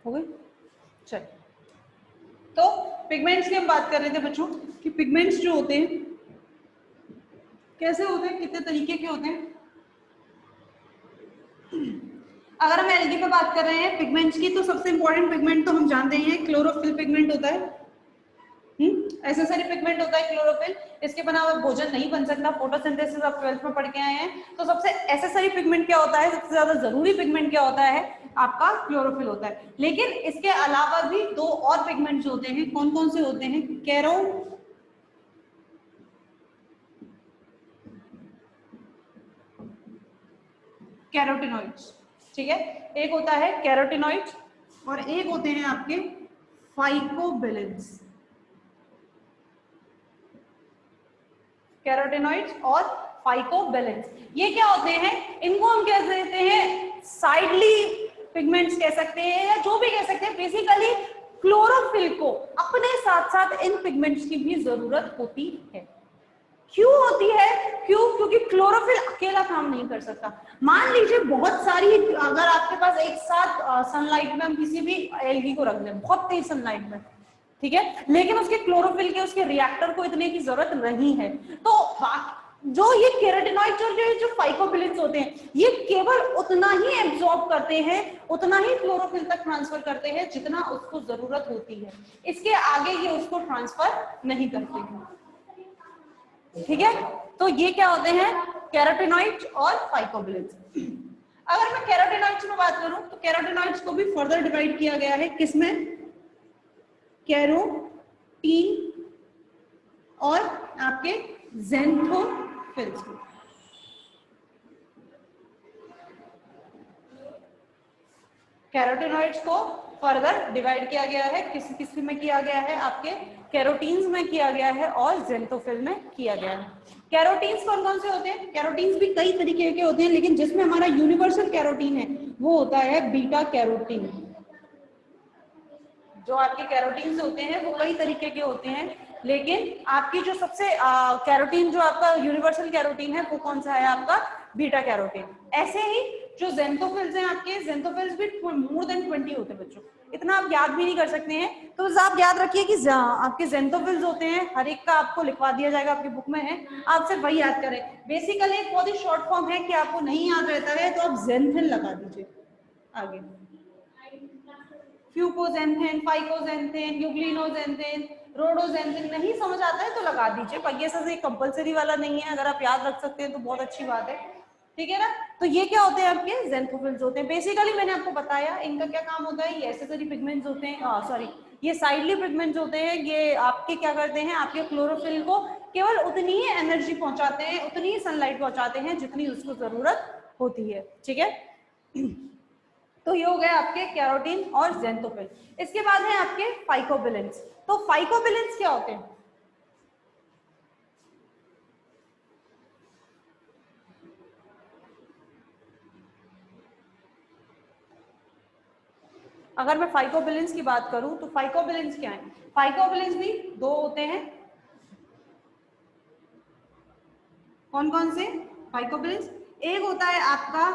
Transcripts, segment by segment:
हो गई? चल, तो पिगमेंट्स की हम बात कर रहे थे बच्चों कि पिगमेंट्स जो होते हैं कैसे होते हैं, कितने तरीके के होते हैं। अगर हम एल्गी पे बात कर रहे हैं पिगमेंट्स की, तो सबसे इंपॉर्टेंट पिगमेंट तो हम जानते हैं क्लोरोफिल पिगमेंट होता है, एसेसरी पिगमेंट होता है क्लोरोफिल। इसके बिना भोजन नहीं बन सकता। फोटोसिंथेसिस आप 12th में पढ़ के आए हैं। तो सबसे एसेसरी पिगमेंट क्या होता है, सबसे ज्यादा जरूरी पिगमेंट क्या होता है, आपका क्लोरोफिल होता है। लेकिन इसके अलावा भी दो और पिगमेंट्स होते हैं। कौन कौन से होते हैं? कैरोटिनॉइड्स, ठीक है। एक होता है कैरोटिनॉइड्स और एक होते हैं आपके फाइकोबिलेंस। कैरोटिनॉइड्स और फाइकोबिलेंस, ये क्या होते हैं? इनको हम कह देते हैं साइडली पिगमेंट्स कह सकते हैं, या जो भी कह सकते हैं। बेसिकली क्लोरोफिल को अपने साथ साथ इन पिगमेंट्स की भी जरूरत होती है। क्यों होती है? क्योंकि क्लोरोफिल अकेला काम नहीं कर सकता। मान लीजिए बहुत सारी, अगर आपके पास एक साथ सनलाइट में हम किसी भी एल्गी को रख दें, बहुत तेज सनलाइट में, ठीक है, लेकिन उसके क्लोरोफिल के, उसके रिएक्टर को इतने की जरूरत नहीं है, तो जो ये केराटिनॉइड्स और जो फाइकोबिलेंस होते हैं, ये केवल उतना ही एब्जॉर्ब करते हैं, उतना ही क्लोरोफिल तक ट्रांसफर करते हैं जितना उसको जरूरत होती है। इसके आगे ये उसको ट्रांसफर नहीं करते हैं, ठीक है। तो ये क्या होते हैं? कैरोटिनॉइड्स और फाइकोबिलेंस। अगर मैं कैरोटिनॉइड्स में बात करूं तो कैरोटिनॉइड्स को भी फर्दर डिवाइड किया गया है, किसमें? कैरोटीन और आपके ज़ेंथोफिल्स में। कैरोटिनॉइड्स को फर्दर डिवाइड किया गया है, किस में किया गया है? आपके कैरोटीन्स में किया गया है और ज़ेंथोफिल में किया गया है। कैरोटीन्स कौन कौन से होते हैं? कैरोटीन्स भी कई तरीके के होते हैं, लेकिन जिसमें हमारा यूनिवर्सल कैरोटीन है वो होता है बीटा कैरोटीन। जो आपके कैरोटीन्स होते हैं वो कई तरीके के होते हैं, लेकिन आपकी जो सबसे कैरोटीन, जो आपका यूनिवर्सल कैरोटीन है, वो कौन सा है? आपका बीटा कैरोटीन। ऐसे ही जो ज़ेंथोफिल्स हैं, आपके ज़ेंथोफिल्स भी मोर देन 20 होते हैं बच्चों। इतना आप याद भी नहीं कर सकते हैं, तो बस आप याद रखिए कि आपके ज़ेंथोफिल्स होते हैं, हर एक का आपको लिखवा दिया जाएगा, आपकी बुक में है, आप सिर्फ वही याद करें। बेसिकली एक बहुत ही शॉर्ट फॉर्म है कि आपको नहीं याद रहता है तो आप ज़ेंथिन लगा दीजिए आगे। फ्यूकोजेंथिन, फाइकोजेंथिन, यूग्लिनोजेंथिन, रोडोजेंथिन। नहीं समझ आता है तो लगा दीजिए, पर ये सब कंपलसरी वाला नहीं है। अगर आप याद रख सकते हैं तो बहुत अच्छी बात है, ठीक है ना। तो ये क्या होते हैं? आपके ज़ेंथोफिल्स होते हैं। बेसिकली मैंने आपको बताया इनका क्या काम होता है। ये एसेसरी पिगमेंट्स होते हैं, सॉरी, ये साइडली पिगमेंट्स होते हैं। ये आपके क्या करते हैं? आपके क्लोरोफिल को केवल उतनी ही एनर्जी पहुंचाते हैं, उतनी ही सनलाइट पहुंचाते हैं जितनी उसको जरूरत होती है, ठीक है। तो ये हो गए आपके कैरोटीन और ज़ेंथोफिल। इसके बाद है आपके फाइकोबिलेंस। तो फाइकोबिलेंस क्या होते हैं? अगर मैं फाइकोबिलेंस की बात करूं तो फाइकोबिलेंस क्या है? फाइकोबिलेंस भी दो होते हैं। कौन कौन से फाइकोबिलेंस? एक होता है आपका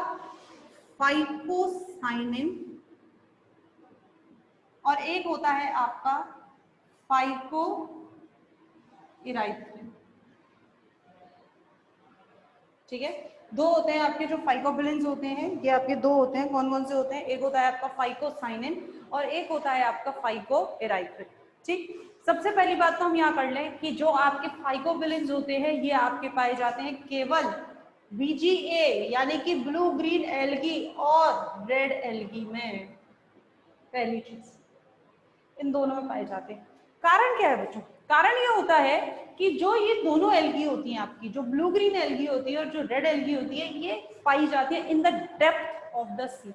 फाइकोसाइनिन और एक होता है आपका फाइको इराइथ्रिन, ठीक है। दो होते हैं आपके जो फाइकोबिलेंस होते हैं, ये आपके दो होते हैं। कौन कौन से होते हैं? एक होता है आपका फाइकोसाइनिन और एक होता है आपका फाइको इराइथ्रिन, ठीक। सबसे पहली बात तो हम यहाँ कर लें कि जो आपके फाइकोबिलेंस होते हैं ये आपके पाए जाते हैं केवल VGA यानी कि ब्लू ग्रीन एल्गी और रेड एल्गी में। पहली चीज, इन दोनों में पाए जाते हैं। कारण क्या है बच्चों? कारण ये होता है कि जो ये दोनों एल्गी होती हैं आपकी, जो ब्लू ग्रीन एल्गी होती है और जो रेड एल्गी होती है, ये पाई जाती है in the depth of the sea.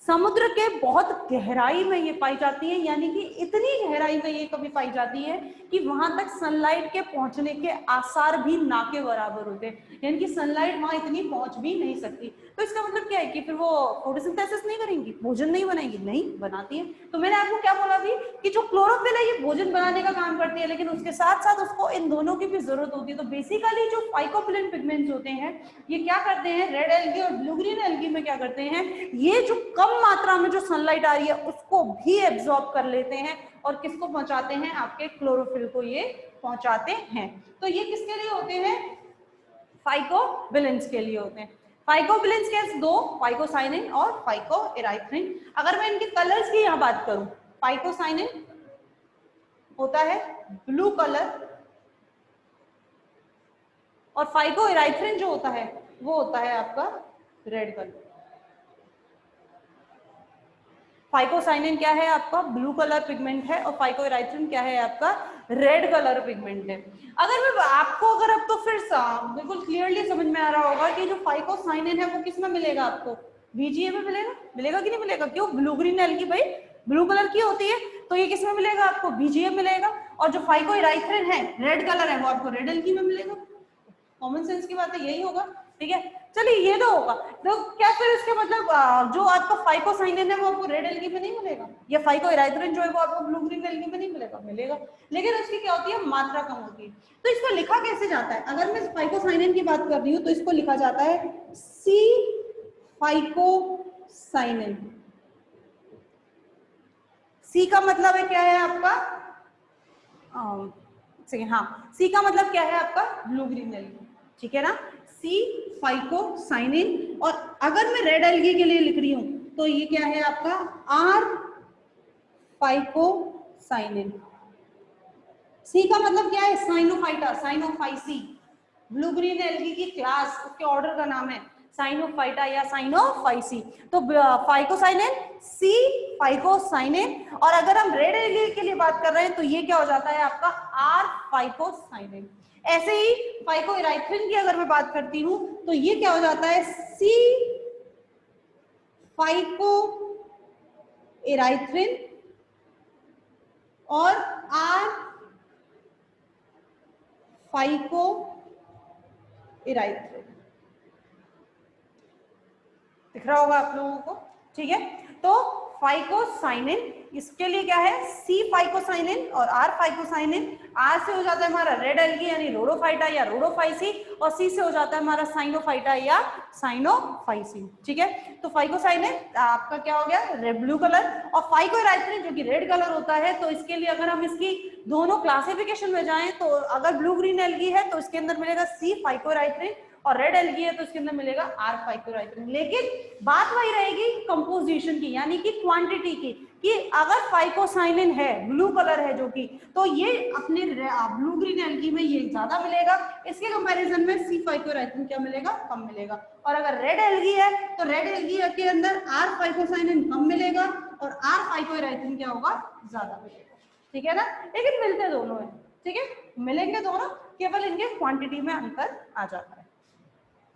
समुद्र के बहुत गहराई में ये पाई जाती है, यानी कि इतनी गहराई में ये कभी पाई जाती है कि वहां तक सनलाइट के पहुंचने के आसार भी ना के बराबर होते हैं, यानी कि सनलाइट वहां इतनी पहुंच भी नहीं सकती। तो इसका मतलब क्या है कि फिर वो फोटोसिंथेसिस नहीं करेंगी, भोजन नहीं बनाएंगी? नहीं, बनाती है। तो मैंने आपको क्या बोला अभी कि जो क्लोरोफिल है ये भोजन बनाने का काम करती है, लेकिन उसके साथ साथ उसको इन दोनों की भी जरूरत होती है। तो बेसिकली जो फाइकोबिलेंट पिगमेंट्स होते हैं ये क्या करते हैं? रेड एल्गी और ब्लू ग्रीन एल्गी में क्या करते हैं? ये जो कम कम मात्रा में जो सनलाइट आ रही है उसको भी एब्जॉर्ब कर लेते हैं और किसको पहुंचाते हैं, आपके क्लोरोफिल को ये पहुंचाते हैं। तो ये किसके लिए होते हैं, फाइकोबिलेंस के लिए होते हैं। फाइकोबिलेंस के दो, फाइकोसाइनिन और फाइकोएराइथ्रिन। अगर मैं इनके कलर्स की यहाँ बात करूं, फाइकोसाइनिन होता है ब्लू कलर और फाइकोएराइथ्रिन जो होता है वो होता है आपका रेड कलर। फाइकोसाइनिन क्या है आपका ब्लू कलर पिगमेंट है और फाइकोएराइथ्रिन क्या है आपका रेड कलर पिगमेंट है। अगर मैं आपको अगर अब तो फिर बिल्कुल क्लियरली समझ में आ रहा होगा कि जो फाइकोसाइनिन है वो किस में मिलेगा, आपको VGA में मिलेगा, मिलेगा कि नहीं मिलेगा, क्यों, ब्लू ग्रीन एल्गी भाई ब्लू कलर की होती है, तो ये किस में मिलेगा, आपको VGA मिलेगा। और जो फाइकोएराइथ्रिन है रेड कलर है वो आपको रेड एल्गी में मिलेगा। कॉमन सेंस की बात है, यही होगा, ठीक है। चलिए ये तो होगा, तो क्या फिर इसके मतलब जो आपका फाइकोसाइनिन है वो आपको रेड एल्गी में नहीं मिलेगा, या फाइकोएराइथ्रिन जो है वो आपको ब्लू ग्रीन एल्गी में नहीं मिलेगा, मिलेगा, लेकिन उसकी क्या होती है, मात्रा कम होती है। तो इसको लिखा कैसे जाता है, अगर मैं फाइकोसाइनिन की बात कर रही हूँ तो इसको लिखा जाता है सी फाइकोसाइनिन। सी का मतलब है क्या है आपका, हाँ, सी का मतलब क्या है आपका ब्लू ग्रीन एल्गी, ठीक है ना, सी फाइकोसाइनिन। और अगर मैं रेड एल्गी के लिए लिख रही हूं तो ये क्या है आपका आर फाइकोसाइनिन। सी का मतलब क्या है, साइनोफाइटा, साइनोफाइसी, ब्लू ग्रीन एल्गी की क्लास, उसके ऑर्डर का नाम है साइनोफाइटा या साइनोफाइसी। तो फाइकोसाइनिन सी फाइकोसाइनिन, और अगर हम रेड एल्गी के लिए बात कर रहे हैं तो ये क्या हो जाता है आपका आर फाइकोसाइनिन। ऐसे ही फाइकोएराइथ्रिन की अगर मैं बात करती हूं तो ये क्या हो जाता है सी फाइकोएराइथ्रिन और आर फाइकोएराइथ्रिन। दिख रहा होगा आप लोगों को, ठीक है। तो फाइकोसाइनिन इसके लिए क्या है सी फाइकोसाइनिन और आर फाइकोसाइनिन। आर से हो जाता है हमारा रेड एल्गी यानी रोडोफाइटा या रोडोफाइसी, और सी से हो जाता है हमारा साइनोफाइटा या साइनोफाइसी, ठीक है। तो फाइकोसाइनिन आपका क्या हो गया रेड ब्लू कलर, और फाइकोएराइथ्रिन जो कि रेड कलर होता है। तो इसके लिए अगर हम इसकी दोनों क्लासिफिकेशन में जाएं तो अगर ब्लू ग्रीन एल्गी है तो इसके अंदर मिलेगा सी फाइकोएराइथ्रिन, और रेड एल्गी है तो इसके अंदर मिलेगा आर फाइकोएराइथ्रिन। लेकिन बात वही रहेगी कंपोजिशन की, यानी कि क्वांटिटी की, कि अगर फाइकोसाइनिन है ब्लू कलर है जो कि, तो ये अपने ब्लू ग्रीन एल्गी में ये ज्यादा मिलेगा, इसके कंपैरिजन में सी फाइकोएराइथ्रिन क्या मिलेगा, कम मिलेगा। और अगर रेड एल्गी है तो रेड एल्गी के अंदर आर फाइकोसाइनिन कम मिलेगा और आर फाइकोएराइथ्रिन क्या होगा, ज्यादा मिलेगा, ठीक है ना। लेकिन मिलते दोनों है, ठीक है, मिलेंगे दोनों, केवल इनके क्वांटिटी में अंतर आ जाता है,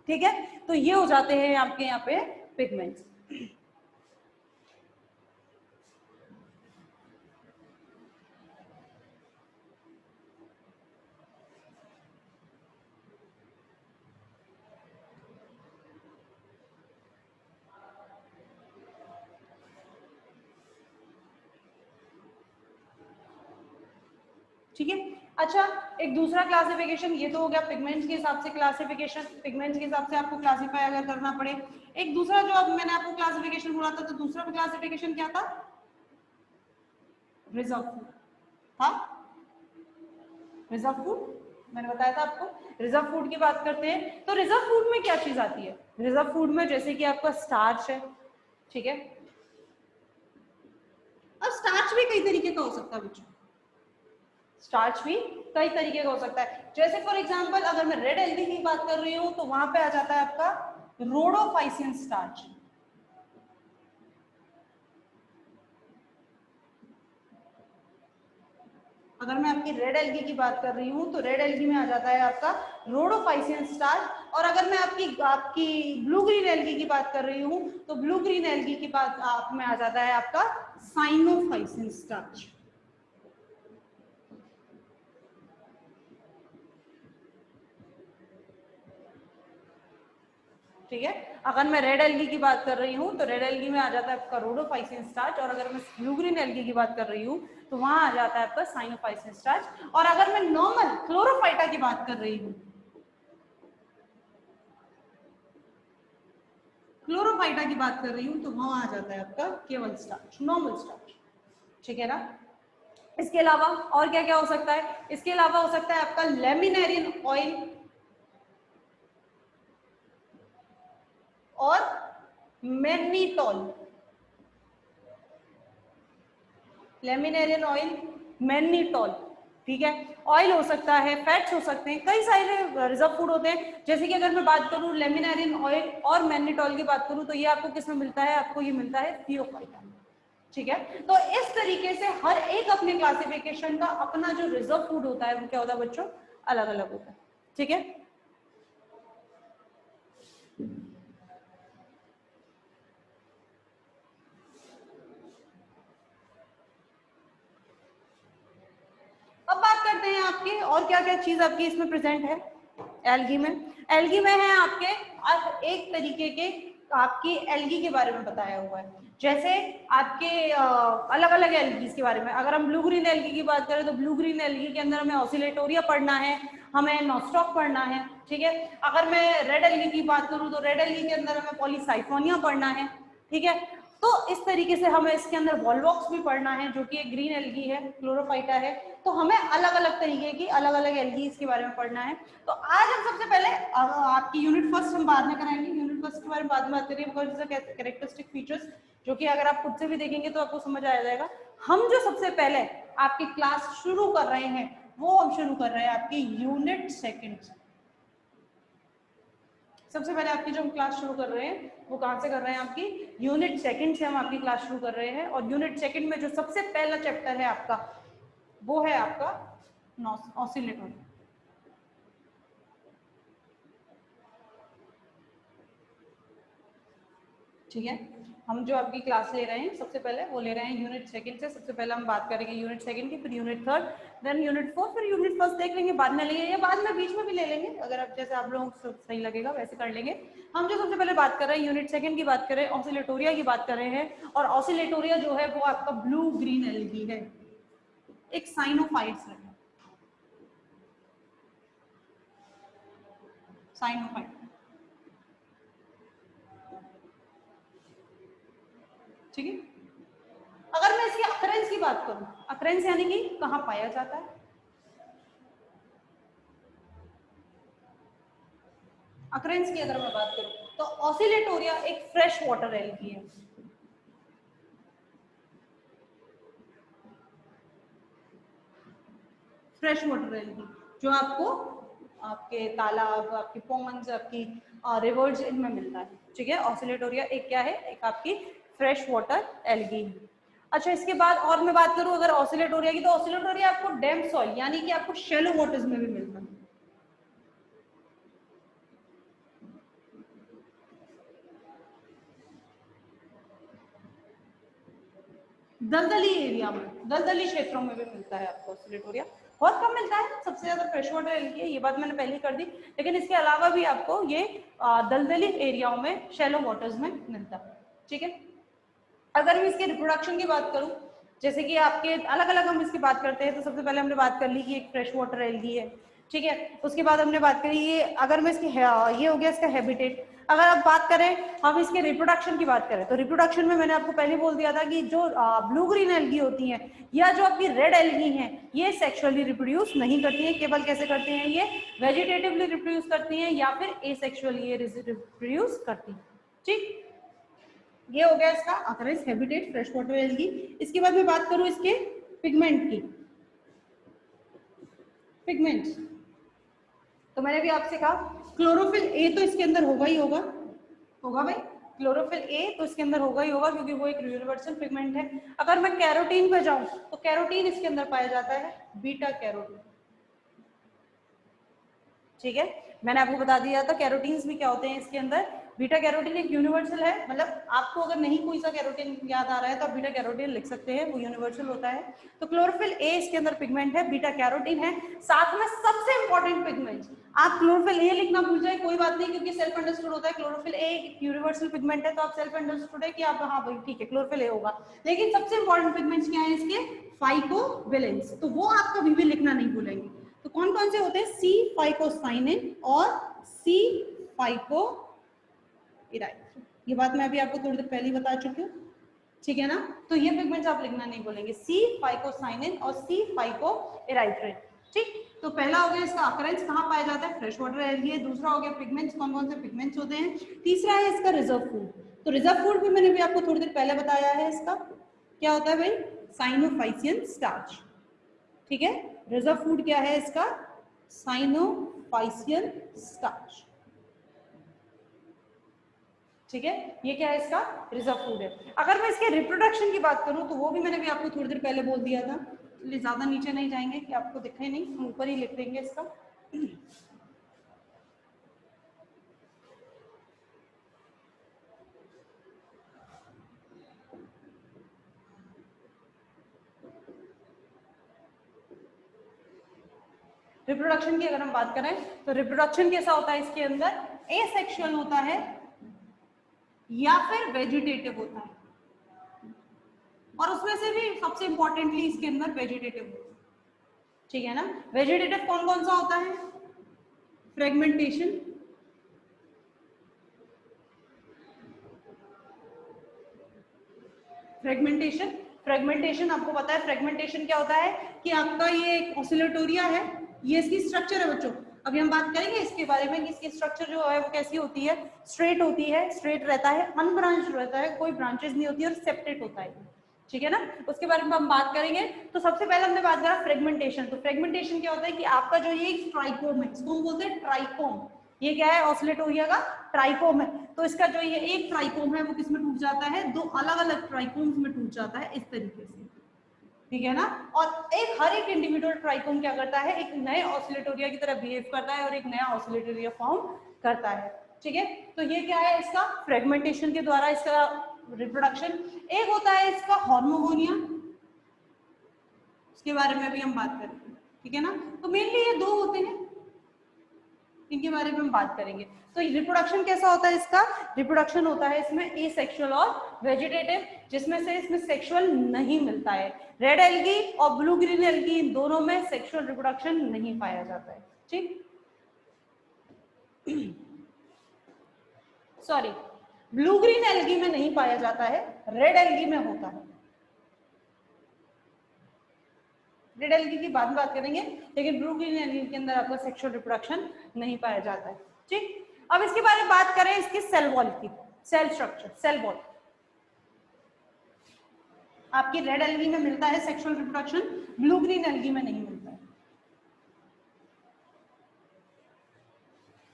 ठीक है। तो ये हो जाते हैं आपके यहाँ पे पिगमेंट्स। ठीक है, अच्छा एक दूसरा क्लासिफिकेशन, ये तो हो गया पिगमेंट्स के हिसाब से क्लासिफिकेशन, पिगमेंट्स के हिसाब से आपको क्लासिफाई अगर करना पड़े। एक दूसरा जो अब मैंने आपको क्लासिफिकेशन बोला था, तो दूसरा क्लासिफिकेशन क्या था, रिजर्व फूड था, रिजर्व फूड मैंने बताया था आपको। रिजर्व फूड की बात करते हैं तो रिजर्व फूड में क्या चीज आती है, रिजर्व फूड में जैसे कि आपका स्टार्च है, ठीक है। अब स्टार्च भी कई तरीके का हो सकता है बच्चों, स्टार्च भी कई तरीके का हो सकता है। जैसे फॉर एग्जांपल अगर मैं रेड एल्गी की बात कर रही हूं तो वहां पे आ जाता है आपका रोडोफाइसिन स्टार्च। अगर मैं आपकी रेड एल्गी की बात कर रही हूं तो रेड एल्गी में आ जाता है आपका रोडोफाइसिन स्टार्च, और अगर मैं आपकी ब्लू ग्रीन एल्गी की बात कर रही हूं तो ब्लू ग्रीन एल्गी की बात आप में आ जाता है आपका साइनोफाइसिन स्टार्च, ठीक है। अगर मैं रेड एल्गी की बात कर रही हूँ तो रेड एल्गी में आ जाता है आपका रोडोफाइसिन स्टार्च, और अगर मैं ब्लू ग्रीन एल्गी की बात कर रही हूँ तो वहां आ जाता है आपका साइनोफाइसिन स्टार्च। और अगर मैं नॉर्मल क्लोरोफाइटा की बात कर रही हूँ, क्लोरोफाइटा की बात कर रही हूँ तो वहां आ जाता है आपका केवल स्टार्च, नॉर्मल स्टार्च, ठीक है ना। इसके अलावा और क्या क्या हो सकता है, इसके अलावा हो सकता है आपका लेमिनेरियन ऑयल और मैग्नीटॉल, लेमिनेरियन ऑयल, मैग्नीटॉल, ठीक है। ऑयल हो सकता है, फैट्स हो सकते हैं, कई सारे रिजर्व फूड होते हैं। जैसे कि अगर मैं बात करूं लेमिनेरियन ऑयल और मैग्नीटॉल की बात करूं तो ये आपको किसमें मिलता है, आपको ये मिलता है थियोफाइटा में, ठीक है। तो इस तरीके से हर एक अपने क्लासिफिकेशन का अपना जो रिजर्व फूड होता है वो क्या होता है बच्चों, अलग अलग होता है, ठीक है। अब बात करते हैं आपके और क्या क्या चीज आपकी इसमें प्रेजेंट है एल्गी में। एल्गी में है आपके एक तरीके के आपकी एल्गी के बारे में बताया हुआ है। जैसे आपके अलग अलग एल्गीज के बारे में अगर हम ब्लू ग्रीन एल्गी की बात करें तो ब्लू ग्रीन एल्गी के अंदर हमें ऑसिलेटोरिया पढ़ना है, हमें नॉस्टॉक पढ़ना है, ठीक है। अगर मैं रेड एल्गी की बात करूं तो रेड एल्गी के अंदर हमें पॉलीसाइफोनिया पढ़ना है, ठीक है। तो इस तरीके से हमें इसके अंदर वॉलवॉक्स भी पढ़ना है जो कि एक ग्रीन एल्गी है, क्लोरोफाइटा है। तो हमें अलग अलग तरीके की अलग अलग एल्गीज के बारे में पढ़ना है। तो आज हम सबसे पहले आपकी यूनिट फर्स्ट हम बाद में कराएंगे, यूनिट फर्स्ट के बारे में बाद में बात करेंगे बिकॉज कैरेक्टरिस्टिक फीचर्स जो कि अगर आप खुद से भी देखेंगे तो आपको समझ आ जाएगा। हम जो सबसे पहले आपकी क्लास शुरू कर रहे हैं वो हम शुरू कर रहे हैं आपकी यूनिट सेकेंड से। सबसे पहले आपकी जो हम क्लास शुरू कर रहे हैं वो कहां से कर रहे हैं, आपकी यूनिट सेकंड से हम आपकी क्लास शुरू कर रहे हैं। और यूनिट सेकंड में जो सबसे पहला चैप्टर है आपका वो है आपका ऑसिलेटर, ठीक है। हम जो आपकी क्लास ले रहे हैं सबसे पहले वो ले रहे हैं यूनिट सेकंड से। सबसे पहले हम बात करेंगे यूनिट सेकंड की, फिर unit third, then unit fourth, फिर यूनिट फर्स्ट देख लेंगे, बाद में लेंगे या बाद में बीच में भी ले लेंगे, अगर आप जैसे आप लोगों को सही लगेगा वैसे कर लेंगे। हम जो सबसे पहले बात कर रहे हैं यूनिट सेकंड की बात कर रहे हैं, ऑसिलेटोरिया की बात कर रहे हैं। और ऑसिलेटोरिया जो है वो आपका ब्लू ग्रीन एल्गी है, एक साइनोफाइट्स है, साइनोफाइट, ठीक है। अगर मैं इसकी अकरेंस की बात करूं, अकरेंस यानी कि कहां पाया जाता है, अकरेंस की अगर मैं बात करूं तो ऑसिलेटोरिया एक फ्रेश वाटर एल्गी है, फ्रेश वाटर एल्गी जो आपको आपके तालाब, आपके पॉन्ड्स, आपकी रिवर्स इनमें मिलता है, ठीक है। ऑसिलेटोरिया एक क्या है, एक आपकी फ्रेश वाटर एल्गी है। अच्छा, इसके बाद और मैं बात करूं अगर ऑसिलेटोरिया की तो ऑसिलेटोरिया आपको डैम सॉइल यानी कि आपको शैलो वाटर्स में भी मिलता है, दलदली एरिया में, दलदली क्षेत्रों में भी मिलता है आपको ऑसिलेटोरिया। बहुत कम मिलता है, सबसे ज्यादा फ्रेश वाटर एल्गी है, ये बात मैंने पहले कर दी। लेकिन इसके अलावा भी आपको ये दलदली एरियाओं में शैलो वाटर्स में मिलता है, ठीक है। अगर मैं इसके रिप्रोडक्शन की बात करूं, जैसे कि आपके अलग अलग हम इसकी बात करते हैं तो सबसे पहले हमने बात कर ली कि एक फ्रेश वाटर एल्गी है, ठीक है। उसके बाद हमने बात करी ये अगर मैं इसकी ये हो गया इसका हैबिटेट। अगर आप बात करें हम इसके रिप्रोडक्शन की बात करें तो रिप्रोडक्शन में मैंने आपको पहले बोल दिया था कि जो ब्लू ग्रीन एल्गी होती हैं या जो आपकी रेड एल्गी हैं ये सेक्सुअली रिप्रोड्यूस नहीं करती हैं, केवल कैसे करती हैं, ये वेजिटेटिवली रिप्रोड्यूस करती हैं या फिर एसेक्सुअली ये रिप्रोड्यूस करती हैं, ठीक। ये हो गया इसका occurrence, habitat, fresh water algae. इसके बाद मैं बात करूं इसके पिगमेंट की, पिगमेंट्स तो मैंने भी आपसे कहा क्लोरोफिल ए तो इसके अंदर होगा ही होगा, होगा भाई, क्लोरोफिल ए तो इसके अंदर होगा ही होगा क्योंकि वो एक यूनिवर्सल पिगमेंट है। अगर मैं कैरोटीन पे जाऊं तो कैरोटीन इसके अंदर पाया जाता है, बीटा कैरोटीन, ठीक है। मैंने आपको बता दिया था कैरोटीन्स भी क्या होते हैं इसके अंदर। बीटा कैरोटीन एक यूनिवर्सल है, मतलब आपको अगर नहीं कोई सा कैरोटीन याद आ रहा है तो आप बीटा कैरोटीन लिख सकते हैं, वो यूनिवर्सल होता है। तो क्लोरोफिल ए इसके अंदर पिगमेंट है, बीटा कैरोटीन है, साथ में सबसे इंपॉर्टेंट पिगमेंट। आप क्लोरोफिल ए लिखना भूल जाए कोई बात नहीं क्योंकि सेल्फ अंडरस्टूड होता है, क्लोरोफिल ए एक यूनिवर्सल पिगमेंट है तो आप सेल्फ अंडरस्टूड है कि आप हाँ भाई ठीक है क्लोरोफिल ए होगा। लेकिन सबसे इंपॉर्टेंट पिगमेंट्स क्या है इसके, फाइकोवेलेंस, तो वो आप कभी भी लिखना नहीं भूलेंगे। तो कौन कौन से होते हैं, सी फाइकोसाइनिन और सी फाइको इराइथ्रिन, ये बात मैं अभी आपको थोड़ी देर पहले ही बता चुकी हूँ, ठीक है ना। तो ये पिगमेंट्स आप लिखना नहीं बोलेंगे, सी फाइकोसाइनिन और सी फाइकोएराइथ्रिन, ठीक। तो पहला हो गया इसका अकरेंस कहाँ पाया जाता है, फ्रेश वाटर एल्गी। दूसरा हो गया पिगमेंट्स, कौन कौन से पिगमेंट्स होते हैं। तीसरा है इसका रिजर्व फूड। तो रिजर्व फूड भी मैंने भी आपको थोड़ी देर पहले बताया है, इसका क्या होता है भाई, साइनोफाइसियन स्टार्च, ठीक है। रिजर्व फूड क्या है इसका, साइनोफाइसियन स्टार्च, ठीक है। ये क्या है इसका, रिजर्व फूड है। अगर मैं इसके रिप्रोडक्शन की बात करूं तो वो भी मैंने भी आपको थोड़ी देर पहले बोल दिया था, इसलिए ज्यादा नीचे नहीं जाएंगे कि आपको दिखे नहीं, हम ऊपर ही लिख देंगे इसका। रिप्रोडक्शन की अगर हम बात करें तो रिप्रोडक्शन कैसा होता है इसके अंदर, एसेक्सुअल होता है या फिर वेजिटेटिव होता है, और उसमें से भी सबसे इंपॉर्टेंटली इसके अंदर वेजिटेटिव होता है, ठीक है ना। वेजिटेटिव कौन कौन सा होता है, फ्रेगमेंटेशन, फ्रेगमेंटेशन आपको पता है फ्रेगमेंटेशन क्या होता है कि आपका ये एक ऑसिलेटोरिया है, ये इसकी स्ट्रक्चर है बच्चों। अभी हम बात करेंगे इसके बारे में कि इसकी स्ट्रक्चर जो है वो कैसी होती है, स्ट्रेट होती है, स्ट्रेट रहता है, अनब्रांच्ड रहता है, कोई ब्रांचेस नहीं होती है, और सेप्टेट होता है, ठीक है ना। उसके बारे में हम बात करेंगे। तो सबसे पहले हमने बात करा फ्रेगमेंटेशन। तो फ्रेगमेंटेशन क्या होता है कि आपका जो ये ट्राइकोम है, इसको हम बोलते हैं ट्राइकोम, ये क्या है, ऑसिलेटोरिया का ट्राइकोम है। तो इसका जो ये एक ट्राइकोम है वो किसमें टूट जाता है, दो अलग अलग ट्राइकोम्स में टूट जाता है, इस तरीके से, ठीक है ना। और एक हर एक इंडिविजुअल ट्राइकोम क्या करता है, एक नए ऑसिलेटोरिया की तरह बिहेव करता है और एक नया ऑसिलेटोरिया फॉर्म करता है, ठीक है। तो ये क्या है इसका, फ्रेगमेंटेशन के द्वारा इसका रिप्रोडक्शन। एक होता है इसका हॉर्मोगोनिया, उसके बारे में भी हम बात करेंगे, ठीक है ना। तो मेनली ये दो होते हैं, इनके बारे में हम बात करेंगे। तो रिप्रोडक्शन कैसा होता है इसका, रिप्रोडक्शन होता है इसमें एसेक्सुअल और वेजिटेटिव, जिसमें से इसमें सेक्सुअल नहीं मिलता है। रेड एल्गी और ब्लू ग्रीन एल्गी, इन दोनों में सेक्सुअल रिप्रोडक्शन नहीं पाया जाता है, ठीक। सॉरी, ब्लू ग्रीन एल्गी में नहीं पाया जाता है, रेड एल्गी में होता है। रेड एल्गी की बाद में बात करेंगे, लेकिन ब्लू ग्रीन एल्गी के अंदर आपका सेक्सुअल रिप्रोडक्शन नहीं पाया जाता है, ठीक। अब इसके बारे में बात करें इसकी सेल वॉल की, सेल स्ट्रक्चर, सेल वॉल। आपकी रेड एल्गी में मिलता है sexual reproduction, blue green algae में नहीं मिलता है,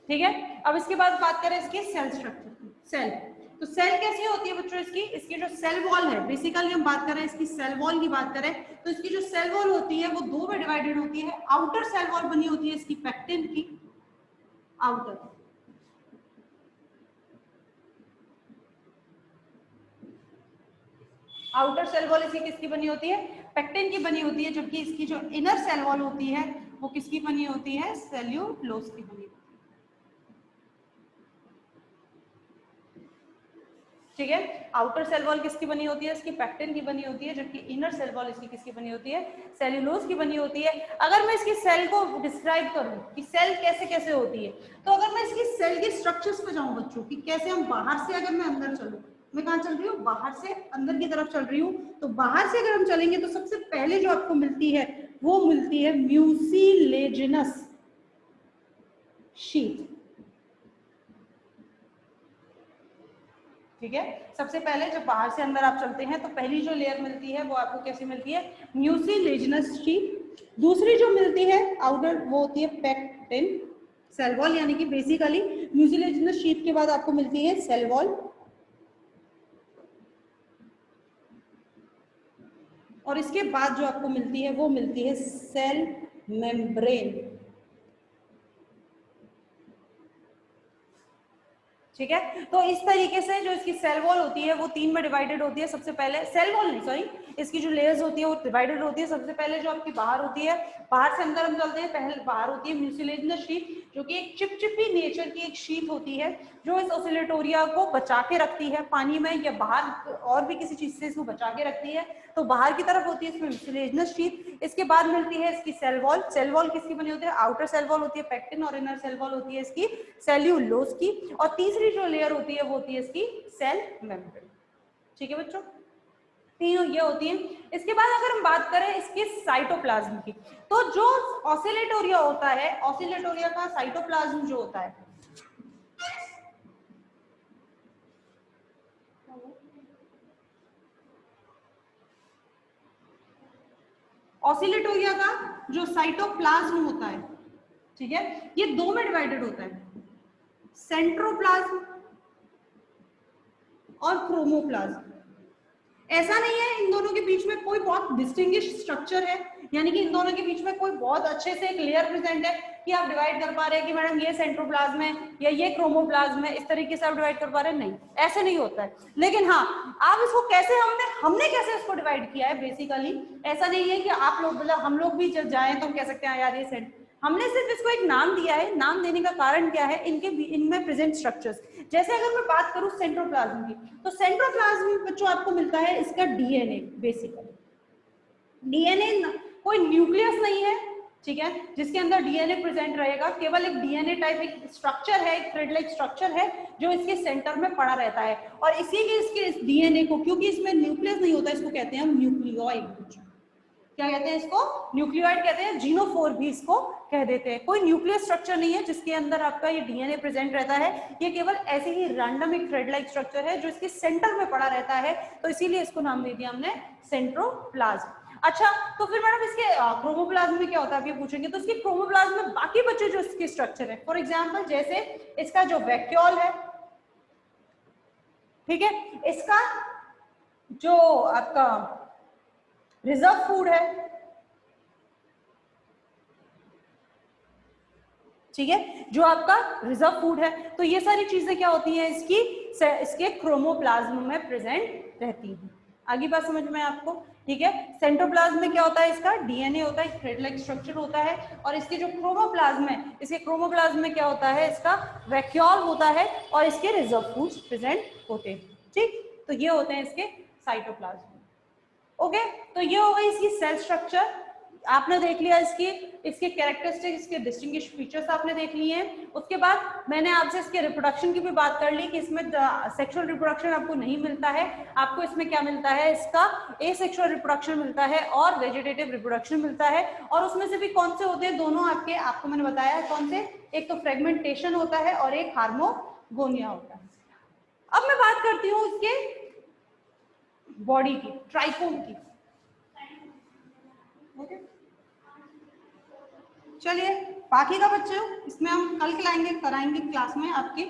ठीक है। अब इसके बाद बात करें इसकी सेल स्ट्रक्चर की, सेल। तो सेल कैसी होती है बच्चों, इसकी जो सेल वॉल है, बेसिकली हम बात करें इसकी सेल वॉल की बात करें तो इसकी जो सेल वॉल होती है वो दो में डिवाइडेड होती है। आउटर सेल वॉल बनी होती है इसकी पेक्टिन की, आउटर, आउटर सेल वॉल इसकी किसकी बनी होती है, पेक्टिन की बनी होती है, जबकि इसकी जो इनर सेल वॉल होती है वो किसकी बनी होती है, सेल्यूलोज की बनी होती है, ठीक है। आउटर सेल वॉल किसकी बनी होती है, इसकी पेक्टिन की बनी होती है, जबकि इनर सेल वॉल इसकी किसकी बनी होती है, सेल्यूलोज की बनी होती है। अगर मैं इसकी सेल को डिस्क्राइब करूं कि सेल कैसे कैसे होती है, तो अगर मैं इसकी सेल के स्ट्रक्चर्स पे जाऊं बच्चों कि कैसे हम बाहर से, अगर मैं अंदर चलूं, मैं कहाँ चल रही हूँ, बाहर से अंदर की तरफ चल रही हूँ, तो बाहर से अगर हम चलेंगे तो सबसे पहले जो आपको मिलती है वो मिलती है म्यूसिलेजिनस शीट, ठीक है। सबसे पहले जब बाहर से अंदर आप चलते हैं तो पहली जो लेयर मिलती है वो आपको कैसी मिलती है, म्यूसिलेजिनस शीट। दूसरी जो मिलती है आउटर वो होती है पेक्टिन सेल वॉल, यानी कि बेसिकली म्यूसिलेजिनस शीट के बाद आपको मिलती है सेल वॉल, और इसके बाद जो आपको मिलती है वो मिलती है सेल मेम्ब्रेन, ठीक है। तो इस तरीके से जो इसकी सेल वॉल होती है वो तीन में डिवाइडेड होती है। सबसे पहले सेल वॉल नहीं, सॉरी, इसकी जो लेयर्स होती है वो डिवाइडेड होती है। सबसे पहले जो आपकी बाहर होती है, बाहर से अंदर हम चलते हैं, पहले बाहर होती है म्यूसिलेजिनस शीट, जो कि एक चिपचिपी नेचर की एक शीट होती है जो इस ऑसिलेटोरिया को बचा के रखती है पानी में या बाहर और भी किसी चीज से इसको बचा के रखती है। तो बाहर की तरफ होती है इसमें म्यूसिलेजिनस शीट। इसके बाद मिलती है इसकी सेल वॉल। सेल वॉल किसकी बनी होती है? आउटर सेल वॉल होती है पेक्टिन और इनर सेल वॉल होती है इसकी सेल्यूलोज की। और तीसरी जो लेयर होती है वो होती है इसकी सेल मेम्ब्रेन। ठीक है बच्चों, तीनों ये होती हैं। इसके बाद अगर हम बात करें इसके साइटोप्लाज्म की, तो जो ऑसिलेटोरिया होता है, ऑसिलेटोरिया का साइटोप्लाज्म जो होता है, ऑसिलेटोरिया का जो साइटोप्लाज्म होता है, ठीक है, ये दो में डिवाइडेड होता है, सेंट्रोप्लाज्म और क्रोमोप्लाज्म। ऐसा नहीं है इन दोनों के बीच में कोई बहुत डिस्टिंग्विश स्ट्रक्चर है, यानी कि इन दोनों के बीच में कोई बहुत अच्छे से एक लेयर प्रेजेंट है कि आप डिवाइड कर पा रहे हैं कि मैडम ये सेंट्रोप्लाज्म है या ये क्रोमोप्लाज्म है, इस तरीके से आप डिवाइड कर पा रहे हैं। नहीं, ऐसे नहीं होता है। लेकिन हाँ, आप इसको कैसे हमने कैसे इसको डिवाइड किया है, बेसिकली ऐसा नहीं है कि आप लोग मतलब हम लोग भी जब जाए तो हम कह सकते हैं यार ये हमने सिर्फ इसको एक नाम दिया है। नाम देने का कारण क्या है, इनमें प्रेजेंट स्ट्रक्चर्स। जैसे अगर मैं बात करूं सेंट्रोप्लाज्म की, तो सेंट्रोप्लाज्म में बच्चों आपको मिलता है इसका डीएनए। बेसिकली डीएनए कोई न्यूक्लियस नहीं है, ठीक है, जिसके अंदर डीएनए प्रेजेंट रहेगा। केवल एक डीएनए टाइप एक स्ट्रक्चर है, एक थ्रेड लाइक स्ट्रक्चर है जो इसके सेंटर में पड़ा रहता है। और इसी के इसके डीएनए को, क्योंकि इसमें न्यूक्लियस नहीं होता, इसको कहते हैं हम न्यूक्लियोइड। क्या कहते हैं इसको? न्यूक्लियोइड कहते हैं, जीनोफोर भी इसको कह देते हैं। कोई न्यूक्लियस स्ट्रक्चर नहीं है जिसके अंदर आपका ये डीएनए प्रेजेंट रहता है। ये केवल ऐसे ही रैंडम एक थ्रेड लाइक स्ट्रक्चर है जो इसके सेंटर में पड़ा रहता है, तो इसीलिए इसको नाम दे दिया हमने सेंट्रोप्लाज्म। अच्छा, तो फिर मैडम इसके क्रोमोप्लाज्म में क्या होता है आप ये पूछेंगे, तो इसके क्रोमोप्लाज्म में बाकी बचे जो इसके स्ट्रक्चर है, फॉर एग्जाम्पल जैसे इसका जो वैक्यूल है, ठीक है, इसका जो आपका रिजर्व फूड है, ठीक है, जो आपका रिजर्व फूड है, तो ये सारी चीजें क्या होती हैं इसके क्रोमोप्लाज्म में प्रेजेंट रहती हैं। आगे बात समझ में आपको? ठीक है, सेंट्रोप्लाज्म में क्या होता है, इसका डीएनए होता है, थ्रेड लाइक स्ट्रक्चर होता है। और इसके जो क्रोमोप्लाज्म है, इसके क्रोमोप्लाज्म में क्या होता है, इसका वैक्यूल होता है और इसके रिजर्व फूड्स प्रेजेंट होते हैं। ठीक, तो ये होते हैं इसके साइटोप्लाज्म। ओके, तो ये हो गई इसकी सेल स्ट्रक्चर, आपने देख लिया इसके कैरेक्टरिस्टिक, इसके डिस्टिंग्विश फीचर्स आपने देख लिए हैं। उसके बाद मैंने आपसे इसके रिप्रोडक्शन की भी बात कर ली कि इसमें सेक्सुअल रिप्रोडक्शन आपको नहीं मिलता है, आपको इसमें क्या मिलता है, इसका एसेक्सुअल रिप्रोडक्शन मिलता है और वेजिटेटिव रिप्रोडक्शन मिलता है। और उसमें से भी कौन से होते हैं, दोनों आपको मैंने बताया कौन से, एक तो फ्रेगमेंटेशन होता है और एक हार्मोगोनिया होता है। अब मैं बात करती हूँ इसके बॉडी की, ट्राइकोम की। ओके, चलिए बाकी का बच्चों इसमें हम कल कराएंगे क्लास में आपके,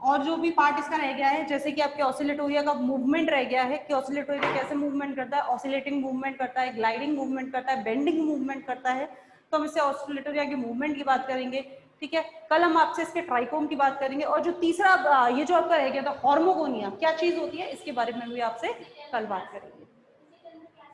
और जो भी पार्ट इसका रह गया है, जैसे कि आपके ऑसिलेटोरिया का मूवमेंट रह गया है कि ऑसिलेटोरिया कैसे मूवमेंट करता है, ऑसिलेटिंग मूवमेंट करता है, ग्लाइडिंग मूवमेंट करता है, बेंडिंग मूवमेंट करता है, तो हम इससे ऑसिलेटोरिया के मूवमेंट की बात करेंगे। ठीक है, कल हम आपसे इसके ट्राइकोम की बात करेंगे। और जो तीसरा ये जो आपका रह गया था हार्मोगोनिया, क्या चीज होती है, इसके बारे में भी आपसे कल बात करेंगे।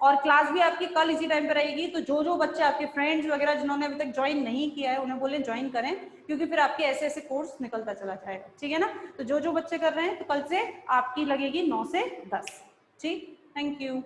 और क्लास भी आपकी कल इसी टाइम पे रहेगी, तो जो बच्चे आपके फ्रेंड्स वगैरह जिन्होंने अभी तक ज्वाइन नहीं किया है उन्हें बोले ज्वाइन करें, क्योंकि फिर आपके ऐसे ऐसे कोर्स निकलता चला जाएगा। ठीक है ना, तो जो बच्चे कर रहे हैं तो कल से आपकी लगेगी 9 से 10। ठीक, थैंक यू।